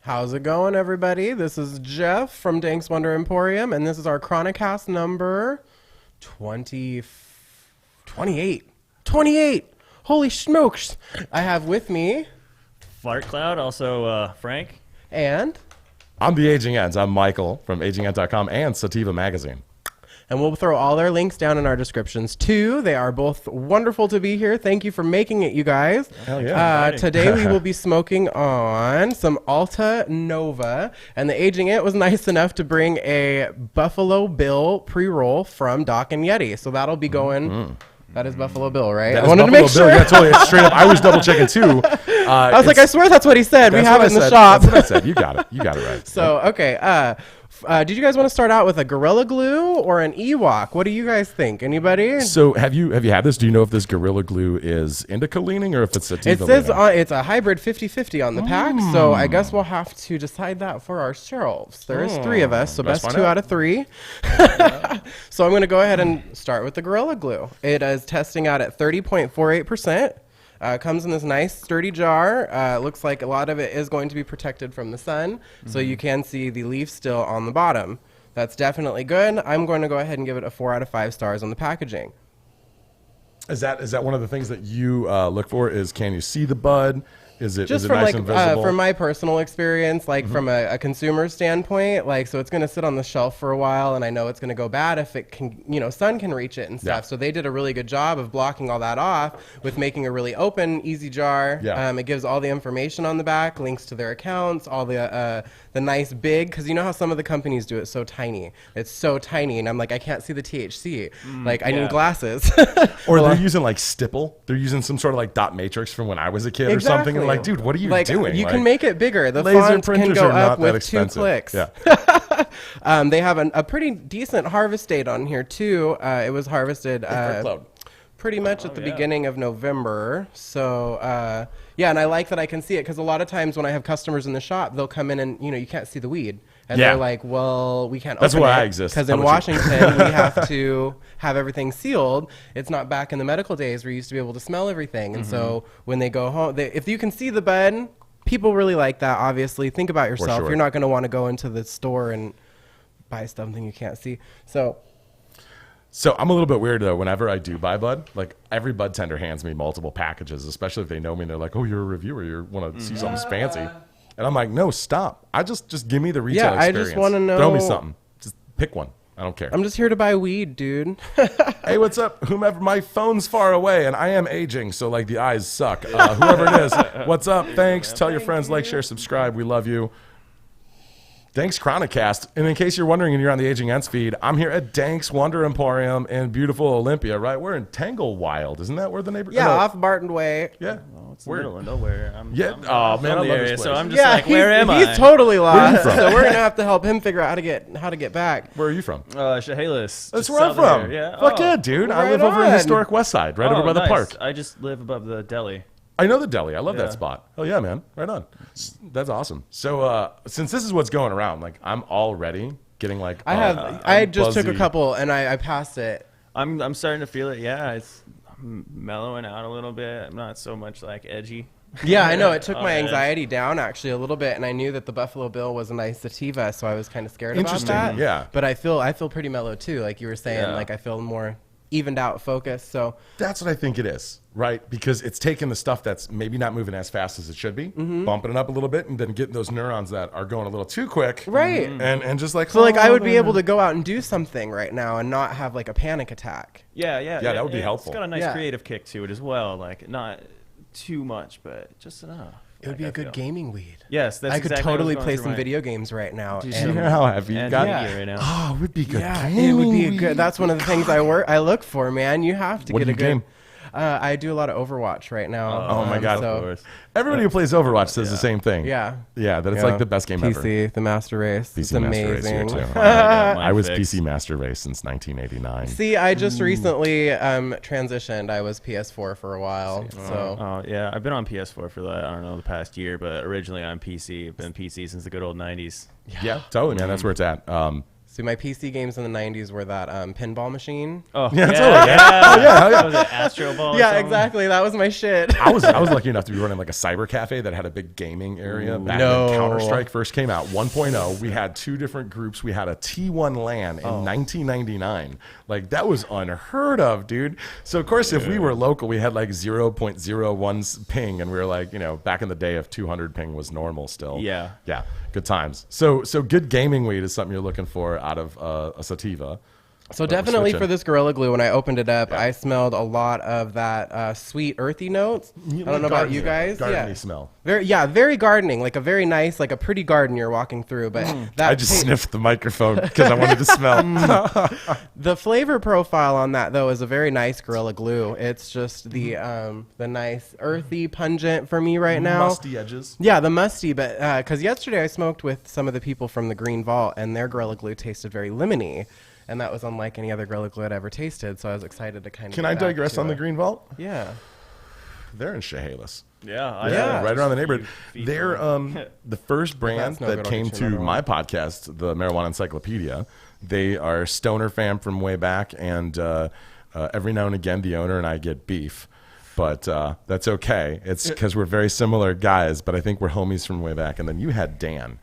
How's it going, everybody? This is Jeff from Dank's Wonder Emporium, and this is our Chronicast number 28. 28! Holy smokes! I have with me... Fart Cloud, also Frank. And... I'm the Aging Ends. I'm Michael from agingends.com and Sativa Magazine. And we'll throw all their links down in our descriptions, too. They are both wonderful to be here. Thank you for making it, you guys. Hell yeah. Today, we will be smoking on some Alta Nova. And the Aging It was nice enough to bring a Buffalo Bill pre-roll from Doc and Yeti. So that'll be going... That is Buffalo Bill, right? That I wanted Buffalo to make sure. Bill. Yeah, totally. Straight up. I was double checking, too. I was like, I swear that's what he said. We have it in the shop. That's what I said. You got it. You got it right. So, okay. Did you guys want to start out with a Gorilla Glue or an Ewok? What do you guys think? Anybody? So have you had this? Do you know if this Gorilla Glue is indica leaning or if it's sativa It says leaning? it's a hybrid 50-50 on the pack, so I guess we'll have to decide that for ourselves. There is 3 of us, so Let's best find 2 out. out of 3. So I'm going to go ahead and start with the Gorilla Glue. It is testing out at 30.48%. Comes in this nice sturdy jar. Looks like a lot of it is going to be protected from the sun, so you can see the leaf still on the bottom. That's definitely good. I'm going to go ahead and give it a 4 out of 5 stars on the packaging. Is that one of the things that you look for? Is can you see the bud? Is it Just is it from nice and visible? from my personal experience, like from a consumer standpoint, like so it's going to sit on the shelf for a while, and I know it's going to go bad if it can, sun can reach it and stuff. Yeah. So they did a really good job of blocking all that off with making a really open, easy jar. Yeah. It gives all the information on the back, links to their accounts, all the nice big, because you know how some of the companies do it so tiny. It's so tiny, and I'm like, I can't see the THC. I need glasses. Or they're using like stipple. They're using some sort of like dot matrix from when I was a kid or something. And like, dude, what are you doing? You can make it bigger. The laser font can printers go are not up that with 2 expensive. clicks. Yeah. They have a pretty decent harvest date on here too. It was harvested pretty much at the beginning of November. So yeah, and I like that I can see it because a lot of times when I have customers in the shop, they'll come in and you can't see the weed. And they're like, well, we can't That's open why it I exist. because How in about you? Washington, we have to have everything sealed. It's not back in the medical days where you used to be able to smell everything. And so when they go home, if you can see the bud, people really like that, obviously. Think about yourself. sure. You're not going to want to go into the store and buy something you can't see. So I'm a little bit weird though. Whenever I do buy bud, like every bud tender hands me multiple packages, especially if they know me and they're like, "Oh, you're a reviewer. You want to see something fancy," and I'm like, "No, stop! I just give me the retail experience. I just want to know. Throw me something. Just pick one. I don't care." I'm just here to buy weed, dude. Hey, what's up? Whomever, my phone's far away and I am aging, so like the eyes suck. Whoever it is, what's up? Thanks. Tell your friends, like, share, subscribe. We love you. Dank's Chronicast. And in case you're wondering and you're on the Aging Ends feed, I'm here at Dank's Wonder Emporium in beautiful Olympia, right? We're in Tanglewild. Isn't that where the neighborhood? Yeah, off Barton Way. Yeah. Well, it's in the middle of nowhere. Oh, man, from I the love area, this so place. I'm just like, where am I? He's totally lost. from? So we're gonna have to help him figure out how to get back. Where are you from? Chehalis. That's just where I'm south of from. here. Yeah. Fuck yeah, dude. I right live over in on. historic West Side, right over by the nice. park. I just live above the deli. I know the deli. I love that Yeah. spot. Oh yeah, man. Right on. That's awesome. So since this is what's going around, like I'm already getting like I just took a buzzy. couple and I passed it. I'm starting to feel it. Yeah, I'm mellowing out a little bit. I'm not so much like edgy. Yeah, I know. It took my edge. anxiety down actually a little bit, and I knew that the Buffalo Bill was a nice sativa, so I was kind of scared about Interesting, that. yeah. But I feel pretty mellow too, like you were saying. Yeah. Like I feel more evened out focus. So That's what I think it is, right? Because it's taking the stuff that's maybe not moving as fast as it should be, bumping it up a little bit, and then getting those neurons that are going a little too quick, right. And just like So like I would be able to go out and do something right now and not have like a panic attack. Yeah, that would be helpful. It's got a nice Yeah. creative kick to it as well. Like not too much, but just enough. It would be a good gaming weed. Yes, that's I could exactly totally what was play going some through my- video games right now. Do You and- hear how heavy you and got? media right now. Oh, it would be good. Yeah, it would be a good. That's one of the things I look for, man. You have to What get do a you good. game? I do a lot of Overwatch right now. Oh my God. So, Of course. Everybody who plays Overwatch says the same thing. yeah. Yeah, that it's Yeah. like the best game ever. PC, the Master Race. It's PC Master Race amazing. here too. got mine I was fixed. PC Master Race since 1989. See, I just recently transitioned. I was PS4 for a while. So Oh yeah, I've been on PS4 for the past year, but originally on PC. I've been PC since the good old 90s. Yeah, totally, man. That's where it's at. See, my PC games in the 90s were that pinball machine. Oh, Yeah, yeah. totally. Yeah. Oh, yeah, yeah. Was it Astro Ball? or Yeah, something? exactly. That was my shit. I was lucky enough to be running like a cyber cafe that had a big gaming area. Back No. when Counter-Strike first came out, 1.0, we had 2 different groups. We had a T1 LAN in 1999. Like, that was unheard of, dude. So, of course, if we were local, we had like 0.01 ping, and we were like, back in the day, if 200 ping was normal still. Yeah. Yeah, good times. So good gaming weed is something you're looking for out of a sativa. So But we're definitely switching. for this Gorilla Glue, when I opened it up, I smelled a lot of that sweet earthy notes. I don't know about you guys. Gardeny Yeah. smell. Very gardening, like a very nice, like a pretty garden you're walking through. But that I just sniffed the microphone because I wanted to smell. the flavor profile on that though is a very nice Gorilla Glue. It's just the nice earthy pungent for me right now. Musty edges. Yeah, the musty, but because yesterday I smoked with some of the people from the Green Vault, and their Gorilla Glue tasted very lemony, and that was unlike any other Gorilla Glue I'd ever tasted. So I was excited to kind of. Can I digress on the Green Vault? Yeah. They're in Chehalis. Yeah. Yeah. Right around the neighborhood. Feet They're the first brand that's no that good, I'll came get you to another my one. podcast, the Marijuana Encyclopedia. They are stoner fam from way back, and every now and again, the owner and I get beef. But that's okay. It's because we're very similar guys, but I think we're homies from way back. And then you had Dan.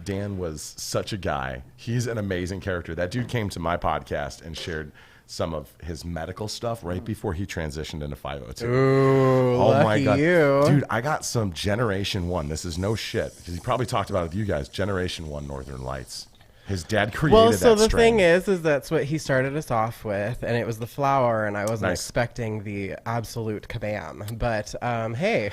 Dan was such a guy. He's an amazing character. That dude came to my podcast and shared some of his medical stuff right before he transitioned into 502. Ooh, Oh my lucky god, you. dude! I got some Generation 1. This is no shit because he probably talked about it with you guys. Generation 1 Northern Lights. His dad created Well, that so the strain. thing is that's what he started us off with, and it was the flower, and I wasn't Nice. expecting the absolute kabam. But hey,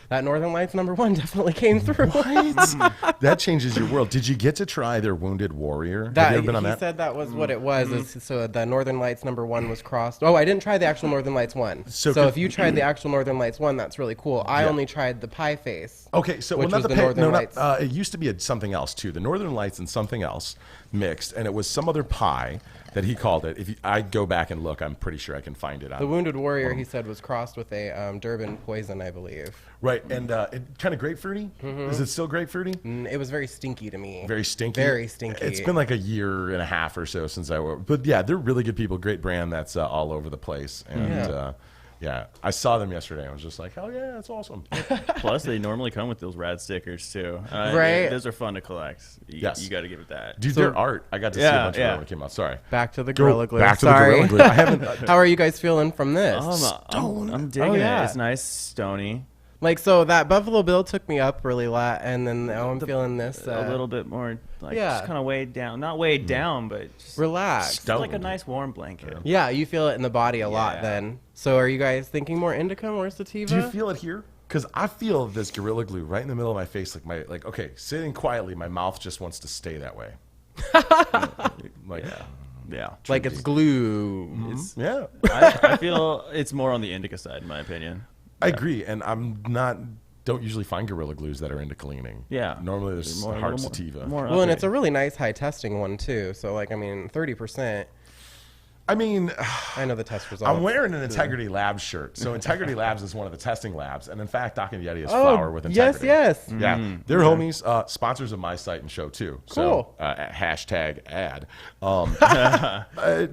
that Northern Lights #1 definitely came through. What? That changes your world. Did you get to try their Wounded Warrior? Have That, you ever been on he that? said that was what it was. So the Northern Lights #1 was crossed. Oh, I didn't try the actual Northern Lights one. So So could- if you tried the actual Northern Lights one, that's really cool. I Yeah. only tried the pie face. Okay, so which well, not was the the pa- Northern no, Lights. it used to be something else too. The Northern Lights and something else mixed, and it was some other pie that he called it. If I go back and look, I'm pretty sure I can find it. The Wounded Warrior, he said, was crossed with a Durban poison, I believe. Right, and it kind of grapefruity. Is it still grapefruity? It was very stinky to me. Very stinky. Very stinky. It's been like a year and a half or so since I worked. But yeah, they're really good people. Great brand that's all over the place. And yeah, I saw them yesterday. I was just like, hell yeah, that's awesome. Plus, they normally come with those rad stickers too. Right. Those are fun to collect. Yes. You got to give it that. Dude, their art. I got to see a bunch of it when it came out. Sorry. Back to the Go Gorilla Glue. back to Sorry. the Gorilla Glue. I haven't. How are you guys feeling from this? I'm digging yeah. it. It's nice, stony. Like, so that Buffalo Bill took me up really lot, and then now I'm feeling this. A little bit more, like, yeah. just kind of weighed down. Not weighed down, but just relaxed. Stoned. like a nice warm blanket. Yeah, you feel it in the body a lot Yeah. then. So are you guys thinking more indica, more sativa? Do you feel it here? Because I feel this Gorilla Glue right in the middle of my face. Okay, sitting quietly, my mouth just wants to stay that way. Yeah. like it's glue? Yeah. I feel it's more on the indica side, in my opinion. I agree, and don't usually find Gorilla Glues that are into cleaning. Yeah. Normally there's More- hard a little sativa. more Well, and uppity. it's a really nice high testing one too. So like, I mean, 30%. I mean, I know the test results. I'm wearing an Integrity Labs shirt. So Integrity Labs is one of the testing labs. And in fact, Doc and Yeti is flour with yes, Integrity. yes. Yeah, they're homies, sponsors of my site and show too. Cool. So hashtag ad.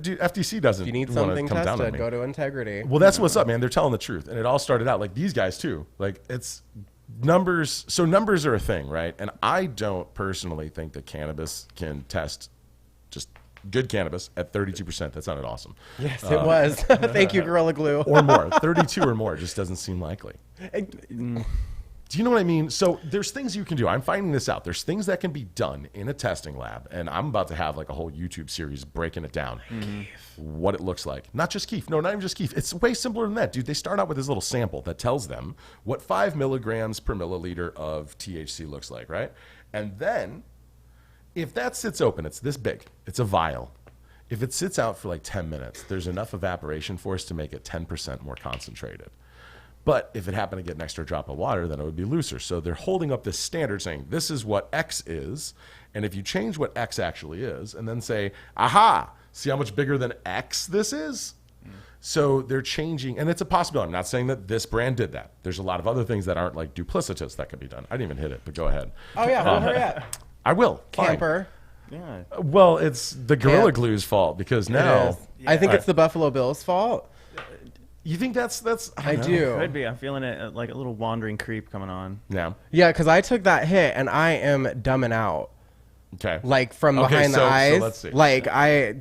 Dude, FTC doesn't. If you need wanna something come down on tested, me. go to Integrity. Well, that's what's up, man. They're telling the truth, and it all started out like these guys too. Like it's numbers. So numbers are a thing, right? And I don't personally think that cannabis can test just good cannabis at 32%. That sounded awesome. Yes, it was. Thank you, Gorilla Glue. Or more. 32 or more just doesn't seem likely. Do you know what I mean? So there's things you can do. I'm finding this out. There's things that can be done in a testing lab, and I'm about to have like a whole YouTube series breaking it down. What it looks like. Not just keef. No, not even just keef. It's way simpler than that, dude. They start out with this little sample that tells them what 5 milligrams per milliliter of THC looks like, right? And then if that sits open, it's this big. It's a vial. If it sits out for like 10 minutes, there's enough evaporation force to make it 10% more concentrated. But if it happened to get an extra drop of water, then it would be looser. So they're holding up this standard saying, this is what X is. And if you change what X actually is and then say, aha, see how much bigger than X this is? So they're changing, and it's a possibility. I'm not saying that this brand did that. There's a lot of other things that aren't like duplicitous that could be done. I didn't even hit it, but go ahead. Oh yeah, well, hurry up. I will. Fine. Camper. Yeah. Well, it's the Gorilla Can't. Glue's fault because It now is. I think All it's the Buffalo Bills' fault. you think that's I don't know. do. Could be. I'm feeling it like a little wandering creep coming on. Yeah. Yeah, because I took that hit and I am dumbing out. Okay. Like from Okay, behind the so eyes. let's see. Like I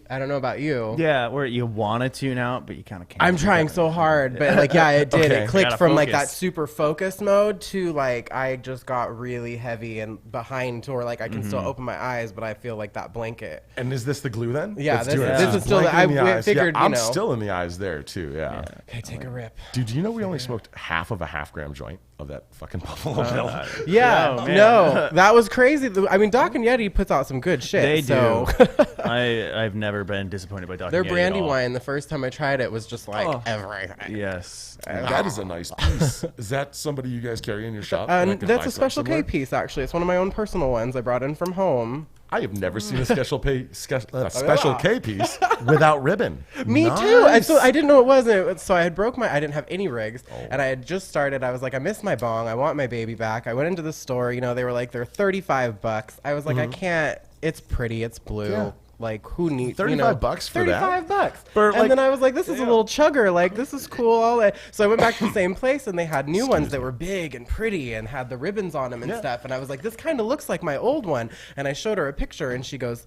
don't know about you. Yeah, where you want to tune out, but you kind of can't. I'm trying so hard, but like yeah, it did. Okay. It clicked Gotta from like that focus. super focus mode to like I just got really heavy and behind to where like I can still open my eyes, but I feel like that blanket. And is this the glue then? Yeah, That's this- doing it. this It's is still the- blanket in I eyes. figured, Yeah, I'm you know. still in the eyes there too. Yeah. Okay, take a rip. Dude, do you know we only smoked half of a half-gram joint of that fucking Buffalo Bill? Yeah, Oh, man. no, that was crazy. I mean, Doc and Yeti puts out some good shit. They so. do. I've never been disappointed by Dr. Their Yeti at brandy all. wine, the first time I tried it, was just like Oh. everything. Yes. That is a nice piece. Is that somebody you guys carry in your shop? that I can buy That's a from Special K somewhere? piece, actually. It's one of my own personal ones I brought in from home. I have never seen a special K piece without ribbon. Me Nice. too. I didn't know it wasn't. So I had I didn't have any rigs, Oh. and I had just started. I was like, I miss my bong. I want my baby back. I went into the store. You know, they were like, they're $35. I was like, I can't. It's pretty. It's blue. Mm-hmm. Yeah. Like who needs $35 for that? $35. For, and like- then I was like, this is a little chugger. Like this is cool. So I went back to the same place, and they had new ones that were big and pretty and had the ribbons on them and Yeah. stuff. And I was like, this kind of looks like my old one. And I showed her a picture, and she goes,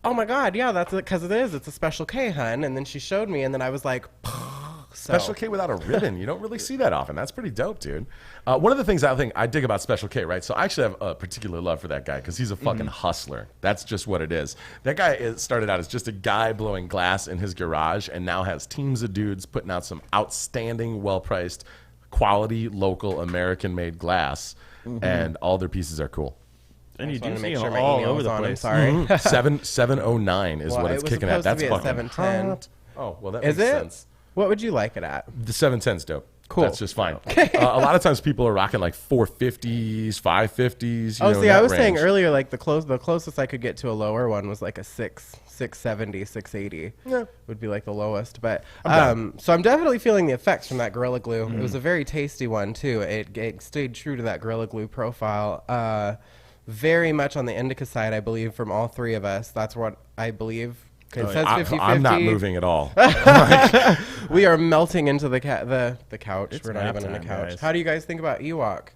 oh my God, yeah, that's it, because it is. It's a Special K, hun. And then she showed me, and then I was like, so. Special K without a ribbon. You don't really see that often. That's pretty dope, dude. One of the things I think I dig about Special K, right? So I actually have a particular love for that guy because he's a fucking hustler. That's just what it is. That guy started out as just a guy blowing glass in his garage and now has teams of dudes putting out some outstanding, well-priced, quality, local, American-made glass. And all their pieces are cool. And you Just wanted do to see make sure them my all email over was the on. I'm place. sorry. 709 is Well, what it it's was kicking at. supposed to That's be at fucking 710. hot. Oh, well, that Is makes it? sense. What would you like it at? The 710's dope. Cool. That's just fine. A lot of times people are rocking like 450s, 550s. Oh, know, see, in I that was saying range. earlier, like the closest I could get to a lower one was like a 670, 680. Yeah. Would be like the lowest. But down. so I'm definitely feeling the effects from that Gorilla Glue. It was a very tasty one too. It stayed true to that Gorilla Glue profile. Very much on the indica side, I believe, from all three of us. That's what I believe. It says 50-50. I'm not moving at all. We are melting into the couch. It's We're not nap even on the time, couch. guys. How do you guys think about Ewok?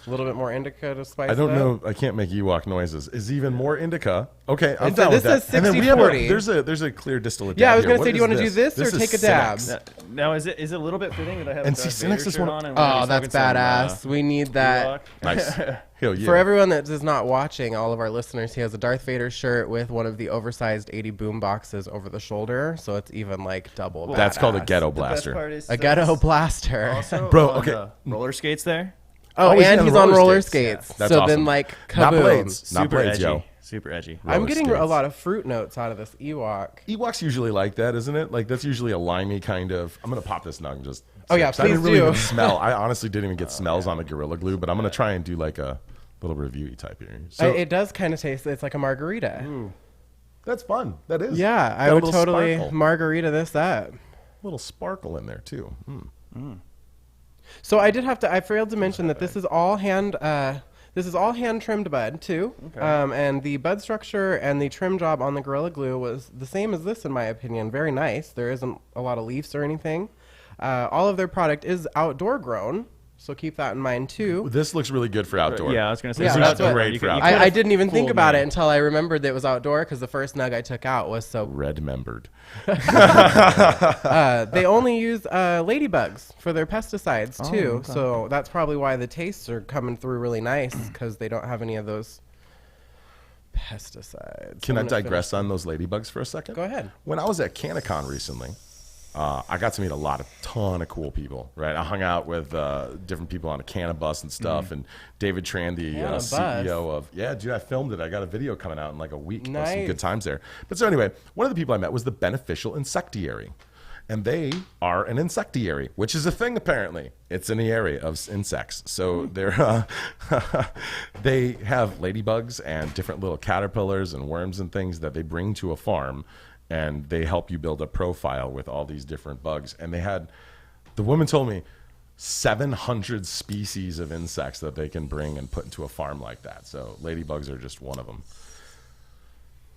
A little bit more indica to spice I don't it up? know. I can't make Ewok noises. Is even more indica? Okay, I'm It's down this with that. is And then we have 60-40. there's a clear distillate. Yeah, I dab was here. gonna say, What do you is wanna do this or is take a dab? Cinex. Now, is it a little bit fitting that I have And a see, Darth Cinex Vader is shirt one- on? And Oh, we're that's smoking some, badass. We need that. Ewok? Nice. Hell yeah. For everyone that is not watching, all of our listeners, he has a Darth Vader shirt with one of the oversized 80 boom boxes over the shoulder, so it's even like double. That's called a badass. ghetto The best blaster. part is A ghetto blaster. Also Bro, on okay. the roller skates there. Oh, he's and on he's on roller skates. skates. That's so awesome. then, like, Not kaboom. blades. Not Super blades, edgy. yo. Super edgy. I'm Roller getting a skates. lot of fruit notes out of this Ewok. Ewok's usually like that, isn't it? Like that's usually a limey kind of. I'm gonna pop this nug and just. Oh, yeah, 'cause I didn't please really do. even smell. I honestly didn't even get smells on the Gorilla Glue, but I'm gonna try and do like a little review type here. So It does kind of taste. It's like a margarita. that's fun. That is. Yeah, Got I a would little totally sparkle. margarita this up. Little sparkle in there too. So I did have to. I failed to mention that this is all hand. This is all hand trimmed bud too, and the bud structure and the trim job on the Gorilla Glue was the same as this, in my opinion. Very nice. There isn't a lot of leaves or anything. All of their product is outdoor grown, so keep that in mind too. This looks really good for outdoor. Yeah, I was gonna say. Yeah, so that's outdoor, what- great you for could- you outdoor. could've I didn't even think fooled about me. it until I remembered that it was outdoor because the first nug I took out was so. Red membered. They only use ladybugs for their pesticides Oh, too, so that's probably why the tastes are coming through really nice because they don't have any of those pesticides. Can I I'm gonna digress on those ladybugs for a second? Go ahead. When I was at Chronicast recently, I got to meet a ton of cool people, right? I hung out with different people on a Cannabis and stuff, and David Tran, the Cannabis? CEO of, yeah, dude, I filmed it. I got a video coming out in like a week. Some Nice. good times there. But so anyway, one of the people I met was the Beneficial Insectiary. And they are an insectiary, which is a thing apparently. It's in the area of insects. So they're they have ladybugs and different little caterpillars and worms and things that they bring to a farm, and they help you build a profile with all these different bugs. And they had, the woman told me, 700 species of insects that they can bring and put into a farm like that. So ladybugs are just one of them.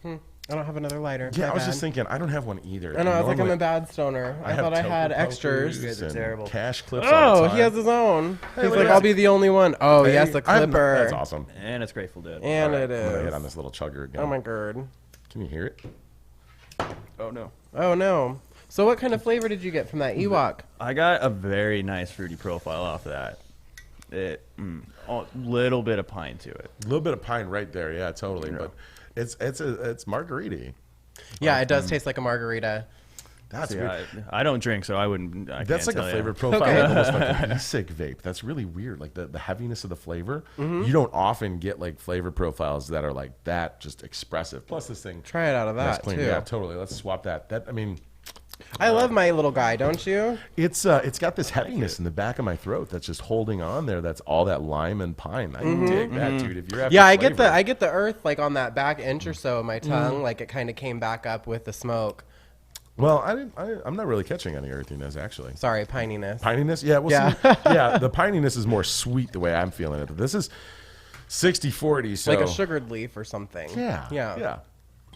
I don't have another lighter. Yeah, My I was bad. just thinking, I don't have one either. I know, I was like, I'm Normally, a bad stoner. I have thought I had token extras. pokers You guys are and terrible. Cash clips all Oh, the time. he has his own. He's look like, at I'll that. be the only one. Oh, Hey, yes, a clipper. That's awesome. And it's Grateful Dead. And All right, it I'm gonna is. hit on this little chugger again. Oh my god. Can you hear it? Oh no. Oh no. So what kind of flavor did you get from that Ewok? I got a very nice fruity profile off of that. A little bit of pine to it. A little bit of pine right there. Yeah, totally. Yeah. But it's margarita. Yeah, it does taste like a margarita. That's See, weird. I don't drink, so I wouldn't. That's like can't a tell ya. flavor profile, Okay. like almost like an e-cig vape. That's really weird. Like the heaviness of the flavor. You don't often get like flavor profiles that are like that, just expressive. Plus this thing, Try it out of that's that clean. too. Yeah, totally. Let's swap that. I love my little guy, don't you? It's got this heaviness in the back of my throat that's just holding on there. That's all that lime and pine. I dig that, dude. If you're after Yeah, flavor, I get the earth like on that back inch or so of my tongue, like it kind of came back up with the smoke. Well, I'm not really catching any earthiness actually. Sorry, pininess. Pininess? Yeah, well, Yeah. yeah, the pininess is more sweet the way I'm feeling it. But this is 60-40, so Like a sugared leaf or something. Yeah, Yeah. yeah.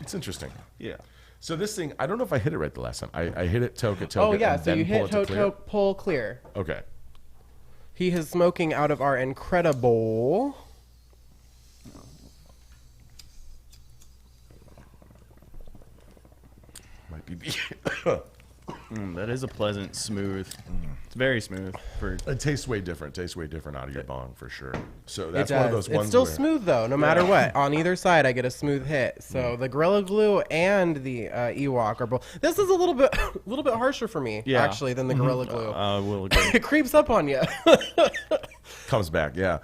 It's interesting. Yeah. So this thing, I don't know if I hit it right the last time. I hit it toke, Oh yeah, and so then you pull hit it to clear. pull clear. Okay. He is smoking out of our incredible. Might be. That is a pleasant, smooth. It's very smooth for. It tastes way different. Tastes way different out of your bong for sure. So It that's does. one of those It's ones. still where, smooth though, no matter what. On either side, I get a smooth hit. So the Gorilla Glue and the Ewok are both. This is a little bit harsher for me Yeah. actually than the Gorilla Glue. Will agree. It creeps up on you. Comes back. Yeah.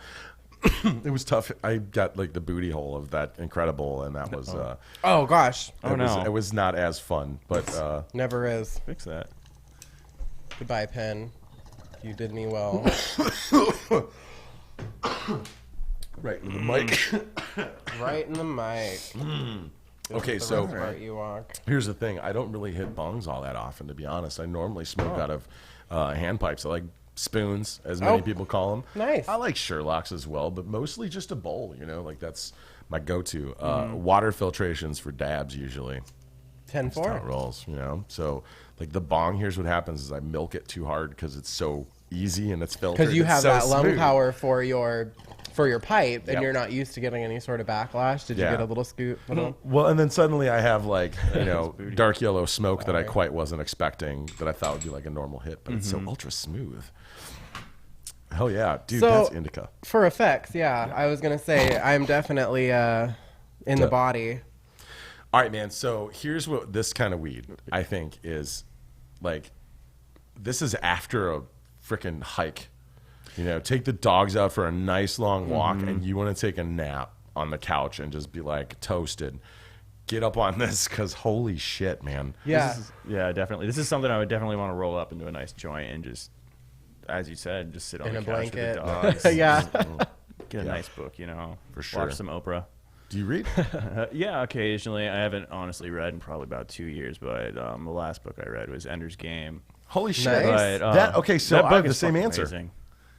It was tough. I got like the booty hole of that incredible, and that was. Oh gosh, Oh, no. It was not as fun, but never is. Fix that. Goodbye, pen. You did me well. right in the mic. Right in the mic. Okay, The so rest of our Ewok. here's the thing. I don't really hit bongs all that often, to be honest. I normally smoke out of hand pipes. I like spoons, as many Oh. people call them. Nice. I like Sherlock's as well, but mostly just a bowl, like that's my go-to. Water filtrations for dabs usually. 10-4. That's how it rolls, So like the bong, here's what happens is I milk it too hard because it's so easy and it's filtered. Because you It's have so that lung smooth. power for your pipe, and Yep. you're not used to getting any sort of backlash. Did you Yeah. get a little scoop? Little? Well, and then suddenly I have like, dark yellow smoke that I Sorry. quite wasn't expecting that I thought would be like a normal hit, but it's so ultra smooth. Hell yeah. Dude, So- that's indica. For effects, yeah. I was gonna say I'm definitely in the body. All right, man. So here's what this kind of weed I think is like. This is after a freaking hike. Take the dogs out for a nice long walk, and you want to take a nap on the couch and just be like toasted. Get up on this because holy shit, man. Yeah. Yeah, definitely. This is something I would definitely want to roll up into a nice joint and just, as you said, just sit on In the a couch blanket. with the dogs. Yeah. Get a nice book, For sure. Watch some Oprah. Do you read? Yeah, occasionally. I haven't honestly read in probably about 2 years, but the last book I read was Ender's Game. Holy shit. Nice. But, Okay, so that I book have the is same fucking answer. amazing.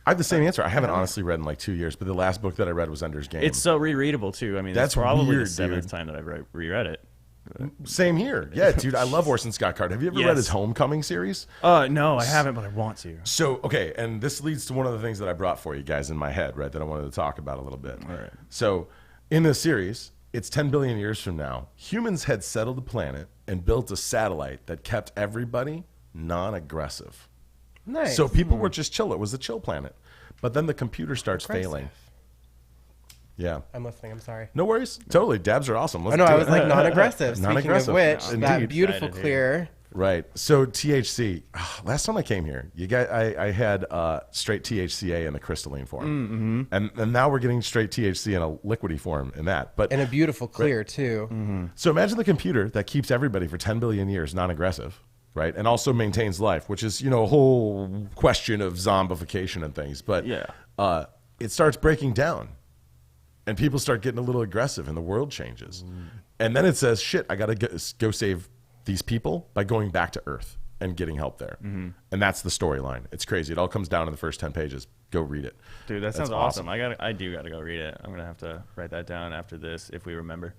I have the same answer. I haven't honestly read in like 2 years, but the last book that I read was Ender's Game. It's so rereadable too. I mean, That's that's probably weird, the seventh dude. time that I've reread it. Same here. Yeah, dude, I love Orson Scott Card. Have you ever read his Yes. Homecoming series? No, I haven't, but I want to. So, okay, and this leads to one of the things that I brought for you guys in my head, right, that I wanted to talk about a little bit. All right. So, in this series, it's 10 billion years from now, humans had settled the planet and built a satellite that kept everybody non-aggressive. Nice. So people were just chill. It was a chill planet. But then the computer starts failing. Yeah. I'm listening. I'm sorry. No worries. Totally. Dabs are awesome. Let's I know. do I it. was like non-aggressive. Speaking Non-aggressive. of which, that Indeed. beautiful Excited clear. Right. So THC. Last time I came here, I had straight THCA in the crystalline form, and now we're getting straight THC in a liquidy form in that. But And a beautiful clear too. so imagine the computer that keeps everybody for 10 billion years non-aggressive, right, and also maintains life, which is a whole question of zombification and things. But Yeah. it starts breaking down, and people start getting a little aggressive, and the world changes, and then it says, "Shit, I got to go save these people by going back to Earth and getting help there." And that's the storyline. It's crazy. It all comes down in the first 10 pages. Go read it. Dude, that That's sounds awesome. I do gotta go read it. I'm gonna have to write that down after this if we remember.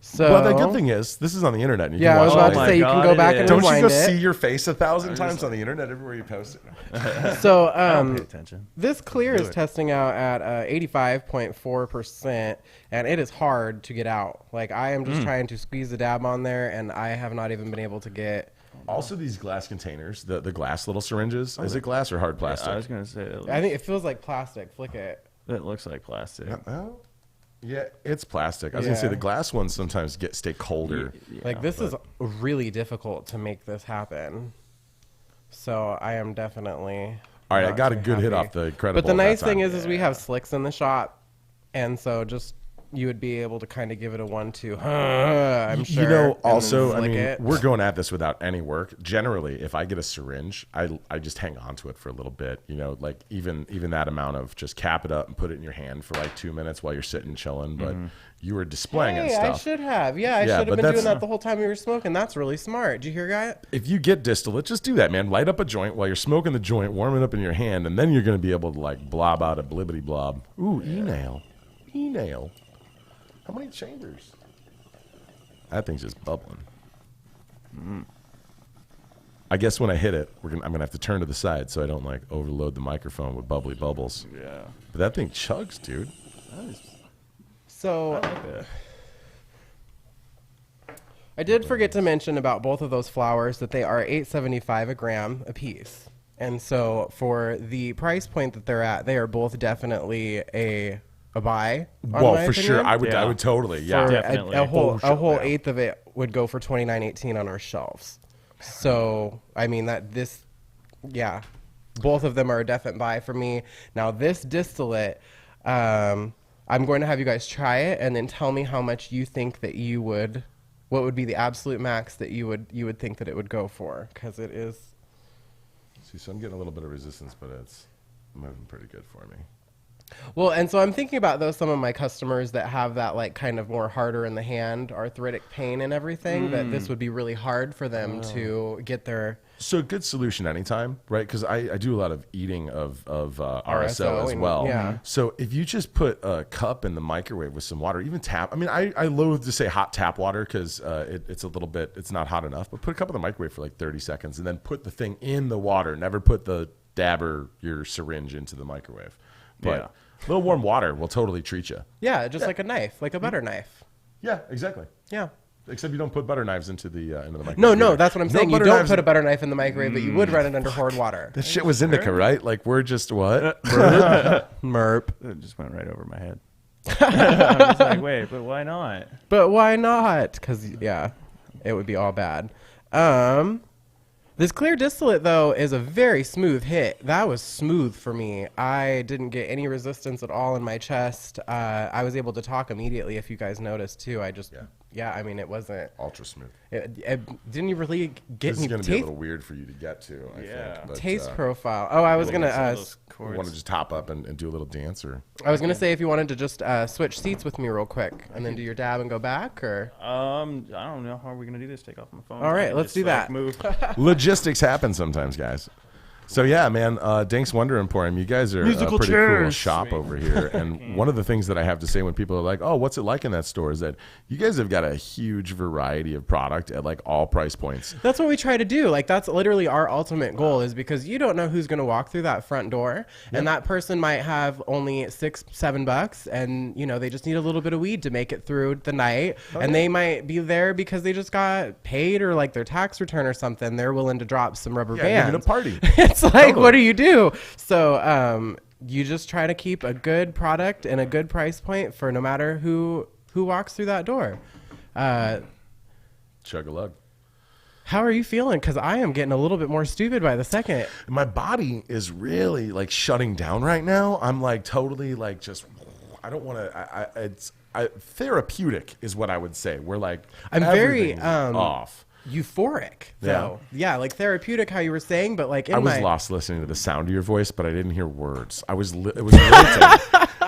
So, well, the good thing is, this is on the internet. And you yeah, can I was watch about it. to my say you God, can go it back and is. Don't you rewind go it. see your face 1,000 times on the internet everywhere you post it? So, I don't pay attention. this clear Do is it. testing out at 85.4%, and it is hard to get out. Like, I am just trying to squeeze the dab on there, and I have not even been able to get. Also, these glass containers, the glass little syringes. Is it glass or hard plastic? I was gonna say I think it feels like plastic. Flick it. it looks like plastic. Oh, yeah, it's plastic. I was gonna say Yeah. the glass ones sometimes stay colder. Like, this is really difficult to make this happen. So, I am definitely. All right, I not got a too good hit happy. off the Incredible. But the nice that thing time. is we have slicks in the shop, and so just you would be able to kind of give it a 1-2. I'm sure. You know, and then also, I flick mean, it. we're going at this without any work. Generally, if I get a syringe, I just hang on to it for a little bit. You know, like even that amount of just cap it up and put it in your hand for like 2 minutes while you're sitting chilling. But you were displaying and Hey, stuff. I should have. Yeah, I Yeah, should but have been that's- doing that the whole time we were smoking. That's really smart. Did you hear, guy? If you get distillate, just do that, man. Light up a joint while you're smoking the joint, warm it up in your hand, and then you're going to be able to like blob out a blibbity blob. Ooh, e-nail. E-nail. How many chambers? That thing's just bubbling. I guess when I hit it, I'm gonna have to turn to the side so I don't like overload the microphone with bubbly bubbles. Yeah. But that thing chugs, dude. So Yeah. I did forget to mention about both of those flowers that they are $8.75 a gram a piece. And so for the price point that they're at, they are both definitely a buy. Well, for sure, I would Yeah. totally, For yeah. Definitely. a whole yeah. eighth of it would go for $29.18 on our shelves. So I mean both of them are a definite buy for me. Now this distillate, I'm going to have you guys try it and then tell me how much you think that what would be the absolute max that you would think that it would go for, because it is. See, so I'm getting a little bit of resistance, but it's moving pretty good for me. Well, and so I'm thinking about some of my customers that have that like kind of more harder in the hand arthritic pain and everything, that this would be really hard for them to get their So good solution anytime, right? Because I do a lot of eating of RSO as and- well. yeah. So if you just put a cup in the microwave with some water, even tap. I mean, I loathe to say hot tap water because it's a little bit, it's not hot enough. But put a cup in the microwave for like 30 seconds and then put the thing in the water. Never put the dab or your syringe into the microwave. But Yeah. a little warm water will totally treat you. just like a knife, like a butter knife. Yeah, exactly. Yeah. Except you don't put butter knives into the microwave. No, either. that's what I'm saying. You butter don't knives- put a butter knife in the microwave, but you would run it under hard water. That shit was indica, right? Like we're just what? Merp. It just went right over my head. I was like, wait, but why not? But why not? Because it would be all bad. This clear distillate though is a very smooth hit. That was smooth for me. I didn't get any resistance at all in my chest. I was able to talk immediately. If you guys noticed too, I mean, it wasn't. Ultra smooth. It didn't really get This me is going to be a taste, little weird for you to get to, I think. But, taste profile. Oh, I was gonna. want to just hop up and do a little dance, or I was gonna say if you wanted to just switch seats with me real quick and then do your dab and go back, or. I don't know. How are we gonna do this? Take off my phone. All right, and let's just, do that. Move. logistics happen sometimes, guys. So yeah, man, Dank's Wonder Emporium. You guys are a Musical pretty cool chairs. shop over here. And one of the things that I have to say when people are like, "Oh, what's it like in that store?" is that you guys have got a huge variety of product at like all price points. That's what we try to do. Like, that's literally our ultimate goal, is because you don't know who's going to walk through that front door. And that person might have only $6-7 and, they just need a little bit of weed to make it through the night. And they might be there because they just got paid or like their tax return or something. They're willing to drop some rubber Yeah, bands. giving a party. It's like, what do you do? So, you just try to keep a good product and a good price point for no matter who walks through that door. Chug a lug. How are you feeling? Because I am getting a little bit more stupid by the second. My body is really like shutting down right now. I'm like totally like just. I don't want to. It's therapeutic is what I would say. We're like I'm very everything's off. Euphoric, though. Yeah, like therapeutic, how you were saying, but like in I was my... lost listening to the sound of your voice, but I didn't hear words. It was lilting,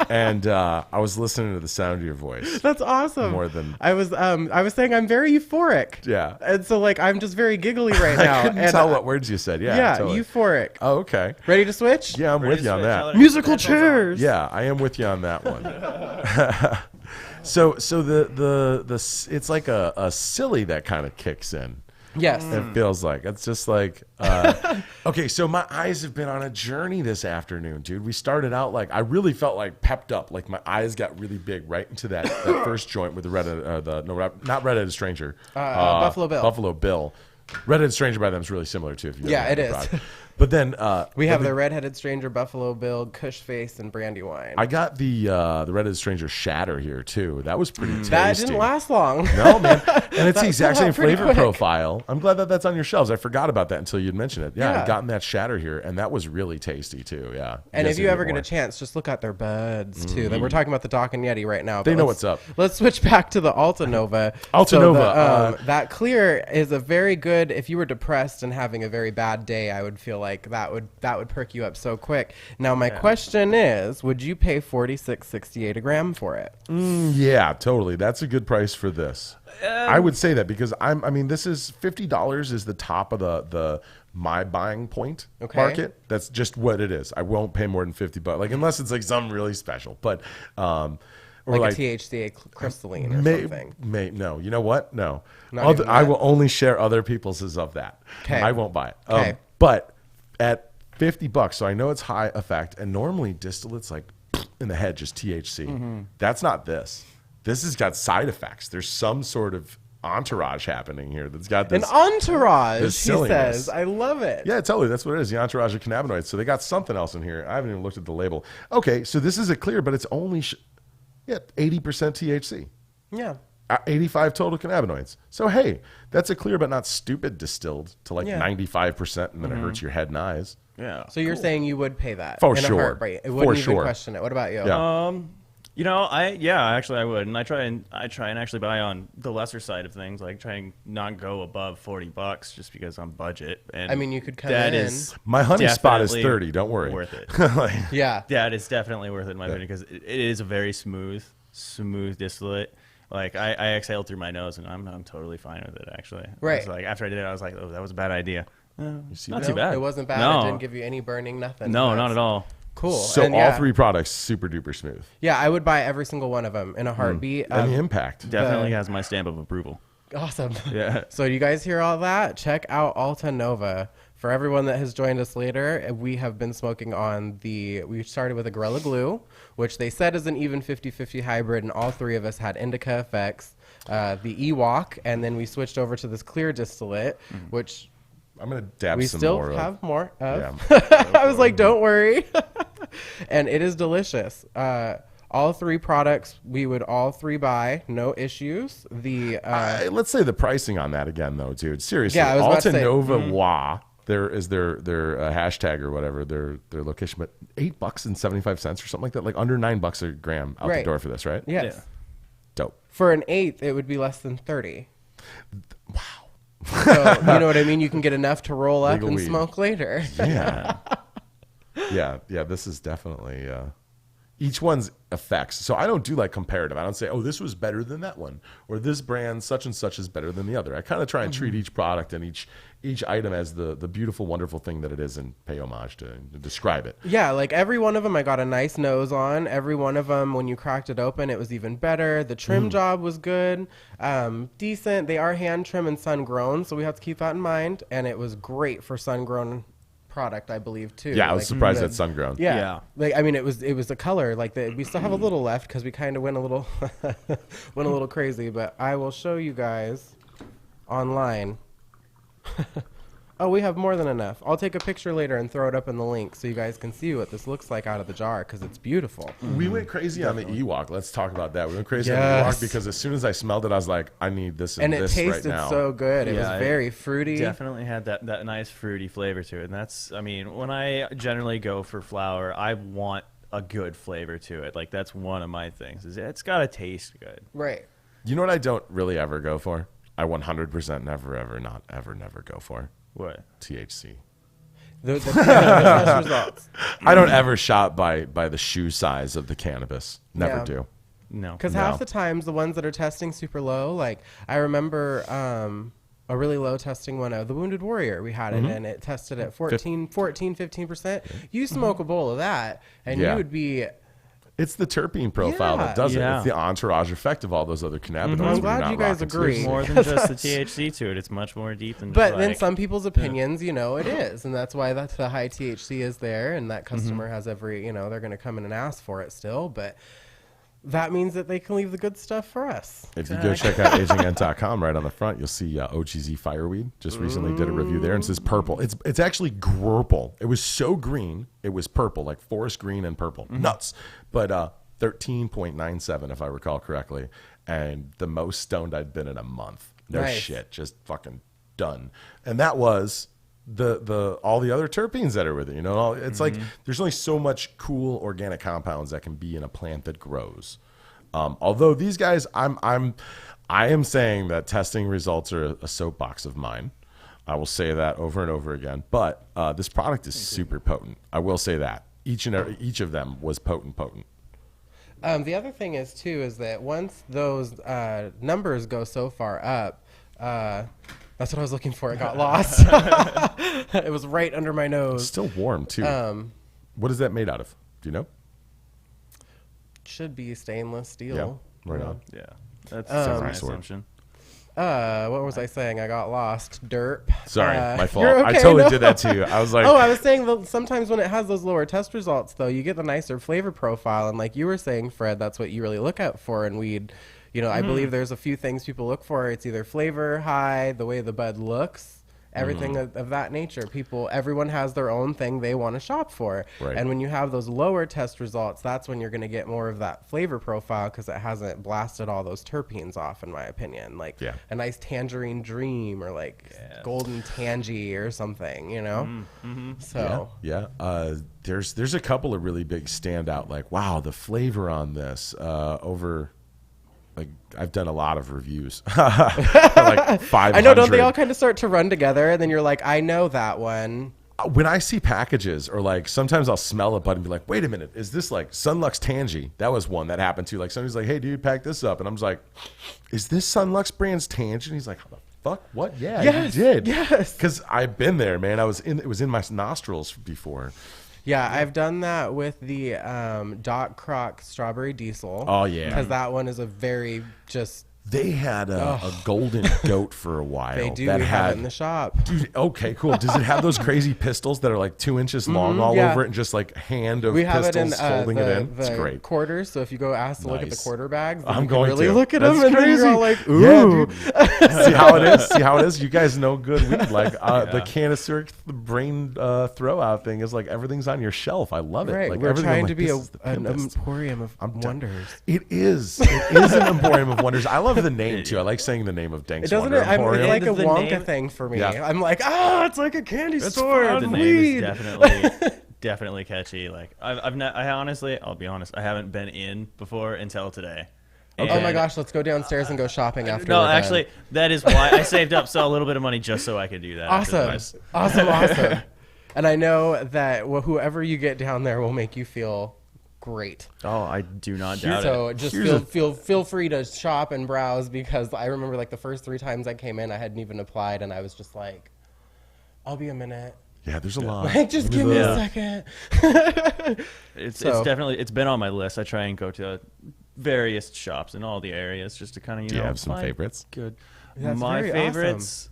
and I was listening to the sound of your voice. That's awesome. More than I was saying I'm very euphoric. Yeah. And so like I'm just very giggly right now. I couldn't and tell what words you said. Yeah, totally. Euphoric. Oh, okay. Ready to switch? Yeah, I'm with you on that. Musical chairs. Yeah, I am with you on that one. So it's like a silly that kind of kicks in. Yes. It feels like it's just like okay. So my eyes have been on a journey this afternoon, dude. We started out like I really felt like pepped up, like my eyes got really big right into that first joint with the not Redheaded Stranger, Buffalo Bill. Buffalo Bill. Redheaded Stranger by them is really similar too. If you Yeah, it is. But then we have the Redheaded Stranger, Buffalo Bill, Kush Face, and Brandywine. I got the Redheaded Stranger Shatter here too. That was pretty tasty. That didn't last long. No, man. And it's the exact same pretty flavor quick. profile. I'm glad that that's on your shelves. I forgot about that until you'd mentioned it. Yeah, Yeah. I've gotten that Shatter here, and that was really tasty too. Yeah. And guys if you need ever more. get a chance, just look at their buds too. We're talking about the Doc and Yeti right now. They but know let's- what's up. Let's switch back to the Alta Nova. Alta Nova, That clear is a very good. If you were depressed and having a very bad day, I would feel like that would perk you up so quick. Now my question is, would you pay $46.68 a gram for it? Yeah, totally. That's a good price for this. I would say that because I mean, this is $50 is the top of the my buying point market. That's just what it is. I won't pay more than $50, like unless it's like something really special. But or Like a THCA crystalline or something. No, you know what? No, Not even I that? will only share other people's of that. 'Kay. I won't buy it. Okay. But at $50, so I know it's high effect, and normally distillates like in the head just THC. That's not this. This has got side effects. There's some sort of entourage happening here that's got An this. entourage, this he silliness. says. I love it. Yeah, totally. That's what it is. The entourage of cannabinoids. So they got something else in here. I haven't even looked at the label. Okay, so this is a clear, but it's only 80% THC. Yeah. 85 total cannabinoids. So hey, that's a clear but not stupid distilled to like Yeah. 95%, and then it hurts your head and eyes. Yeah. So you're saying you would pay that For in sure. a heartbeat. It For wouldn't even sure. question it. What about you? Yeah. You know, actually I would, and I try and actually buy on the lesser side of things, like try and not go above $40 just because I'm budget. And I mean, you could come that in. is My honey spot is definitely 30. Don't worry. worth it. Yeah. That is definitely worth it in my opinion because it is a very smooth distillate. Like I exhaled through my nose and I'm totally fine with it actually. Right. It's like after I did it, I was like, oh, that was a bad idea. You see Not that? too bad. It wasn't bad. No. It didn't give you any burning, nothing. No, That's not at all. Cool. So And all yeah. three products super duper smooth. Yeah, I would buy every single one of them in a heartbeat. And the impact. Definitely has my stamp of approval. Awesome. Yeah. So you guys hear all that? Check out Alta Nova. For everyone that has joined us later, we have been smoking on we started with a Gorilla Glue, which they said is an even 50-50 hybrid, and all three of us had indica effects. The Ewok, and then we switched over to this clear distillate, which I'm going to dab we some still more have of. more of. Yeah. I was like, don't worry. And it is delicious. All three products we would all three buy, no issues. Let's say the pricing on that again, though, dude. Seriously. Yeah, I was about to Alta say, Nova Wa. There is their hashtag or whatever, their location, but $8.75 or something like that, like under $9 a gram out the Right. door for this, right? Yes. Yeah. Dope. For an eighth, it would be less than 30. Wow. So, you know what I mean? You can get enough to roll up Legal and weed. smoke later. Yeah. yeah. This is definitely each one's effects. So I don't do like comparative. I don't say, oh, this was better than that one, or this brand such and such is better than the other. I kind of try and treat each product and each item as the beautiful, wonderful thing that it is, and pay homage to describe it. Yeah, like every one of them, I got a nice nose on. Every one of them, when you cracked it open, it was even better. The trim job was good, decent. They are hand trim and sun grown, so we have to keep that in mind. And it was great for sun grown product, I believe, too. Yeah, I was surprised the- that sun grown. Yeah. Yeah. Like I mean, it was the color. Like we still have a little left because we kind of went a little crazy. But I will show you guys online. Oh, we have more than enough. I'll take a picture later and throw it up in the link so you guys can see what this looks like out of the jar because it's beautiful. We went crazy on the Ewok. Let's talk about that. We went crazy on Yes. the Ewok because as soon as I smelled it, I was like, I need this And it this tasted right now. so good. It Yeah, was very fruity. Definitely had that nice fruity flavor to it. And that's, I mean, when I generally go for flower, I want a good flavor to it. Like that's one of my things. Is it's got to taste good. Right. You know what I don't really ever go for? I 100% never go for? What? THC. The test results. I don't ever shop by the shoe size of the cannabis. Never Yeah. do. No. Because No. half the times the ones that are testing super low, like I remember a really low testing one of the Wounded Warrior. We had it and it tested at 15%. You smoke a bowl of that and Yeah. you would be It's the terpene profile that does it. It's the entourage effect of all those other cannabinoids. I'm glad you guys agree. There's more than just the THC to it. It's much more deep than just But in some people's opinions, you know, it is. And that's why that's the high THC is there. And that customer has every, you know, they're going to come in and ask for it still. But that means that they can leave the good stuff for us. If you go check out agingent.com, right on the front, you'll see OGZ Fireweed. Just recently did a review there, and it says purple. It's actually purple. It was so green, it was purple, like forest green and purple. Nuts. But 13.97, if I recall correctly. And the most stoned I'd been in a month. No shit. Just fucking done. And that was the all the other terpenes that are with it, you know. It's like there's only so much cool organic compounds that can be in a plant that grows. Although these guys, I am saying that testing results are a soapbox of mine. I will say that over and over again. But this product is super potent. I will say that each of them was potent. The other thing is too is that once those numbers go so far up. That's what I was looking for. It got lost. It was right under my nose. It's still warm, too. What is that made out of? Do you know? Should be stainless steel. Yeah, right on. Yeah, that's my assumption. What was I saying? I got lost. Derp. Sorry, my fault. Okay, I totally did that too. I was like, I was saying that sometimes when it has those lower test results, though, you get the nicer flavor profile. And like you were saying, Fred, that's what you really look out for in weed. You know, I believe there's a few things people look for. It's either flavor, high, the way the bud looks, everything of that nature. Everyone has their own thing they want to shop for. Right. And when you have those lower test results, that's when you're going to get more of that flavor profile because it hasn't blasted all those terpenes off, in my opinion. Like a nice tangerine dream or like golden tangy or something, you know? So there's a couple of really big standout, like, wow, the flavor on this over... Like I've done a lot of reviews, like 500. I know, don't they all kind of start to run together? And then you're like, I know that one. When I see packages, or like sometimes I'll smell a bud and be like, wait a minute, is this like Sunlux Tangy? That was one that happened to. Like somebody's like, hey, dude, pack this up, and I'm just like, is this Sunlux brand's Tangy? And he's like, how the fuck? What? Yeah, yes, you did. Yes, because I've been there, man. It was in my nostrils before. Yeah, I've done that with the Doc Croc Strawberry Diesel. Oh, yeah. Because that one is a very just... They had a golden goat for a while. They do. That we have it in the shop. Dude, okay, cool. Does it have those crazy pistols that are like 2 inches long all over it and just like hand of pistols holding it in? It's great. Quarters. So if you go ask to look at the quarter bags, I'm going really to look at That's them crazy. and then you're all like, ooh. Yeah, dude. See how it is? See how it is? You guys know good weed. Like the Canisturic brain throw out thing is like everything's on your shelf. I love it. Right. Like, we're trying like, to be an emporium of wonders. It is. It is an emporium of wonders. I love the name too. I like saying the name of Dank's Wonder Emporium. It's like a The Wonka name- thing for me. Yeah. I'm like, it's like a candy store. fun. The of name weed. is definitely catchy. Like I honestly, I'll be honest, I haven't been in before until today. Oh my And- gosh, let's go downstairs and go shopping after. No, we're done. actually, that is why I saved up a little bit of money just so I could do that. Awesome. And I know that whoever you get down there will make you feel great. Oh, I do not doubt So it. just Here's feel free to shop and browse because I remember like the first 3 times I came in, I hadn't even applied, and I was just like, "I'll be a minute." Yeah, there's a lot. Like, just give me a second. It's So- definitely been on my list. I try and go to various shops in all the areas just to kind of Do you have some find favorites? Good. That's My very favorites,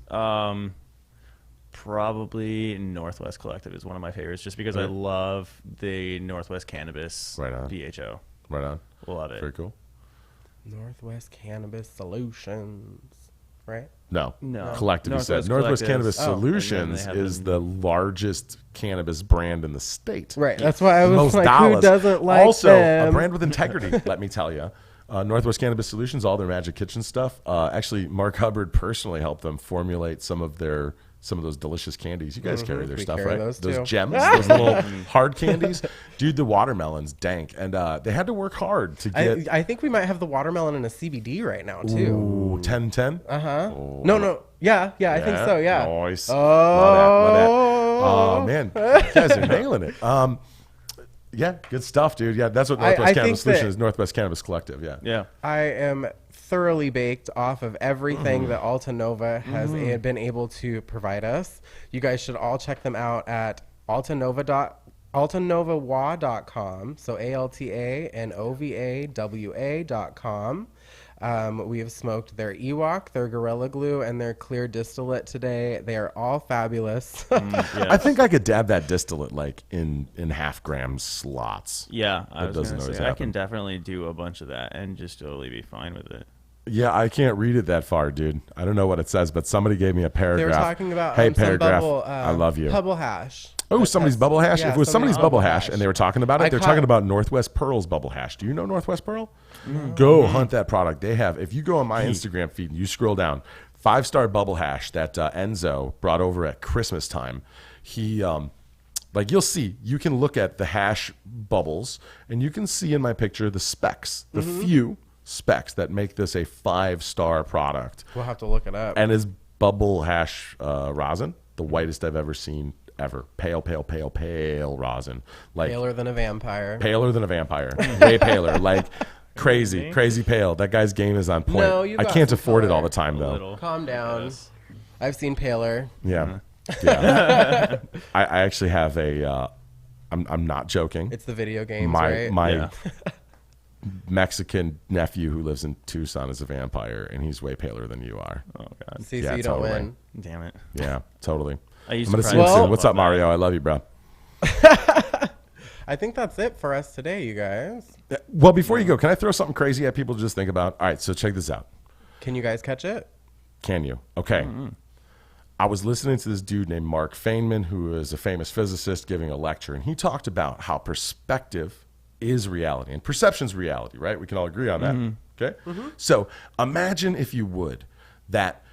probably Northwest Collective is one of my favorites, just because I Right. love the Northwest Cannabis Right on. BHO. Right on. Love it. Very cool. Northwest Cannabis Solutions, right? No. Collective, you said. Northwest Cannabis Oh. Solutions And then they have is the largest cannabis brand in the state. Right. That's why I was Most like, dollars. who doesn't like also, them? a brand with integrity, let me tell you. Northwest Cannabis Solutions, all their Magic Kitchen stuff. Actually, Mark Hubbard personally helped them formulate some of those delicious candies. You guys carry their We stuff, carry right? those too. Gems, those little hard candies. Dude, the watermelon's dank. And they had to work hard to get... I think we might have the watermelon in a CBD right now too. Ooh, 1010? No. Yeah, I think so. Yeah. Nice. Oh. Love that. Oh, man. You guys are nailing it. Yeah, good stuff, dude. Yeah, that's what Northwest I Cannabis think Solutions that- is. Northwest Cannabis Collective, yeah. Yeah. I am thoroughly baked off of everything that Alta Nova has been able to provide us. You guys should all check them out at altanova.com. altanovawa.com. So ALTANOVAWA.com. We have smoked their Ewok, their Gorilla Glue, and their clear distillate today. They are all fabulous. Yes. I think I could dab that distillate like in half-gram slots. Yeah, I That was doesn't gonna always say I happen. can definitely do a bunch of that and just totally be fine with it. Yeah, I can't read it that far, dude. I don't know what it says, but somebody gave me a They paragraph. were talking about hey, some paragraph. bubble, I love you. bubble hash. Oh, That somebody's has- bubble hash? yeah, If it was somebody's bubble hash and they were talking about it, I they're caught- talking about Northwest Pearl's bubble hash. Do you know Northwest Pearl? Go hunt that product. They have, if you go on my Instagram feed and you scroll down, 5-star bubble hash that Enzo brought over at Christmas time. He, like you'll see, you can look at the hash bubbles and you can see in my picture the specs, the few specs that make this a 5-star product. We'll have to look it up. And his bubble hash rosin, the whitest I've ever seen ever. Pale, pale, pale, pale rosin. Like Paler than a vampire. paler than a vampire. Way paler. Like crazy, crazy pale. That guy's game is on point. No, you I got can't some afford it color. all the time though. Little. Calm down. Yes. I've seen paler. Yeah. Yeah. I actually have a I'm not joking. It's the video games, my right? my Yeah. Mexican nephew who lives in Tucson is a vampire and he's way paler than you are. Oh god. See, Yeah, so you don't totally. win. Damn it. Yeah, totally. I used I'm to gonna see pride him Well- soon. What's up, myself on Mario? I love you, bro. I think that's it for us today, you guys. Well, before you go, can I throw something crazy at people to just think about? All right, so check this out. Can you guys catch it? Can you? Okay. I was listening to this dude named Mark Feynman, who is a famous physicist giving a lecture, and he talked about how perspective is reality and perception's reality, right? We can all agree on that. Okay? So imagine, if you would, that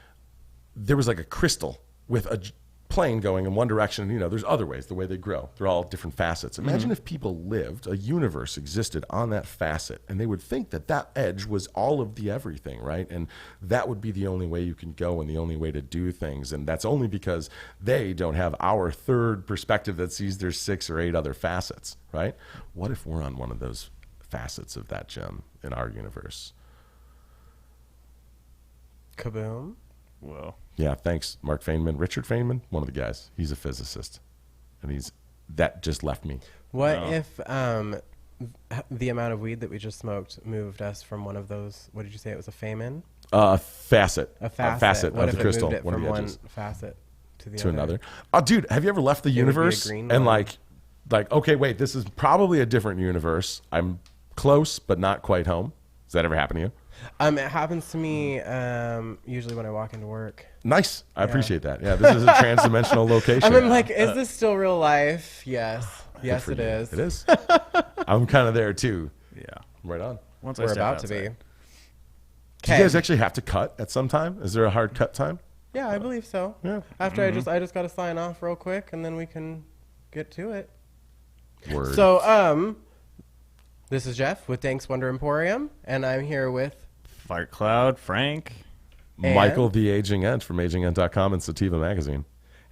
there was like a crystal with a plane going in one direction. You know, there's other ways, the way they grow. They're all different facets. Imagine if people lived, a universe existed on that facet, and they would think that that edge was all of the everything, right? And that would be the only way you can go and the only way to do things. And that's only because they don't have our third perspective that sees there's 6 or 8 other facets, right? What if we're on one of those facets of that gem in our universe? Kaboom. Whoa. Yeah, thanks, Mark Feynman. Richard Feynman, one of the guys. He's a physicist, and that just left me. What No. if the amount of weed that we just smoked moved us from one of those? What did you say? It was a Feynman? Facet. A facet. What of if the it crystal. moved it One of from the one edges facet to the to other? another. Oh, dude, have you ever left the would be a universe green and one. like, okay, wait, this is probably a different universe. I'm close, but not quite home. Does that ever happen to you? It happens to me usually when I walk into work. Nice. I appreciate that. Yeah, this is a transdimensional location. I'm like, is this still real life? Yes. Yes, For it you. is. It is. I'm kind of there too. Yeah. Right on. Once I We're step about to be. outside. Do you guys actually have to cut at some time? Is there a hard cut time? Yeah, I believe so. Yeah. After I just got to sign off real quick, and then we can get to it. Word. So, this is Jeff with Dank's Wonder Emporium, and I'm here with Fart Cloud, Frank. and- Michael the Aging Ent from agingent.com and Sativa Magazine.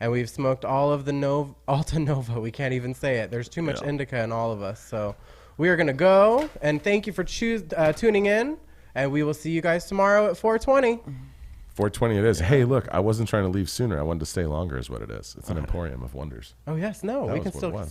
and we've smoked all of the Alta Nova. We can't even say it. There's too much Yeah. indica in all of us. So we are gonna go, and thank you for tuning in, and we will see you guys tomorrow at 4:20. 420 it is. Hey, look, I wasn't trying to leave sooner. I wanted to stay longer is what it is. It's an emporium of wonders. Oh yes, no, That we was can what it still was. stay